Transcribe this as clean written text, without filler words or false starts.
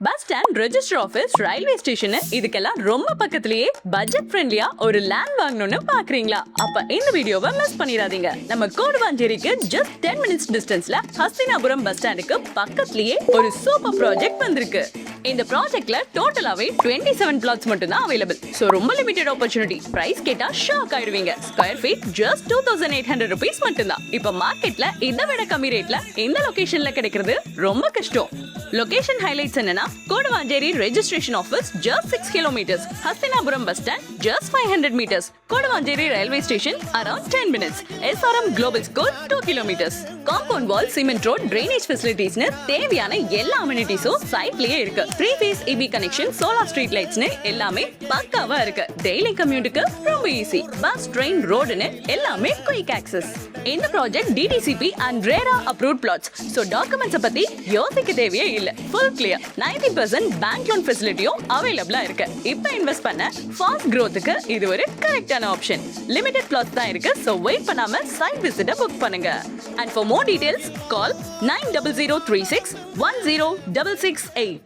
Bus stand, register office, railway station இதுக்கெல்லாம் ரொம்ப பக்கத்திலேயே பட்ஜெட் ஃப்ரெண்ட்லியா ஒரு லேண்ட் வாங்கணும்னு பாக்குறீங்களா? அப்ப இந்த வீடியோவை மிஸ் பண்ணிடாதீங்க. நம்ம கோடுவாஞ்சேரிக்கு ஜஸ்ட் 10 minutes டிஸ்டன்ஸ்ல ஹஸ்தினாபுரம் பஸ் ஸ்டாண்டுக்கு பக்கத்திலேயே ஒரு சூப்பர் ப்ராஜெக்ட் வந்திருக்கு. இந்த ப்ராஜெக்ட்ல டோட்டலாவே 27 plots மட்டும் தான் அவைலபிள். சோ ரொம்ப லிமிடெட் ஆப்பர்ச்சுனிட்டி. பிரைஸ் கேட்டா ஷாக் ஆயிடுவீங்க. ஸ்கொயர் ஃபீட் ஜஸ்ட் 2800 rupees மட்டும் தான். இப்ப மார்க்கெட்ல இதை விட கம்மி ரேட்ல இந்த லொகேஷன்ல கிடைக்கிறது ரொம்ப கஷ்டம். லொகேஷன் ஹைலைட்ஸ் என்னன்னா, Guduvanchery registration office just 6 kilometers, Hastinapuram bus stand just 500 meters, Guduvanchery railway station around 10 minutes, SRM global school 2 kilometers, compound wall, cement road, drainage ஃபெசிலிட்டிஸ்னு தேவையான எல்லா அமெனிட்டிஸும் சைட்லயே இருக்கு. 3-phase EB connection, solar street லைட்ஸ்னு எல்லாமே பக்காவா இருக்கு. டெய்லி கம்யூட்டுக்கு ரொம்ப ஈஸி. பஸ், ட்ரெயின், ரோடுன்னு எல்லாமே குயிக் ஆக்சஸ். இந்த project DTCP and RERA approved plots. So documents பத்தி யோசிக்க தேவையே இல்ல. Full clear. 90% பேங்க் லோன் ஃபெசிலிட்டியும் அவைலபிளா இருக்கு. இப்போ இன்வெஸ்ட் பண்ண ஃபாஸ்ட் growthக்கு இது ஒரு கரெக்டான ஆப்ஷன். லிமிடெட் plots தான் இருக்கு. So வெயிட் பண்ணாம சைட் விசிட்ட புக் பண்ணுங்க. And for more details call 9003610668.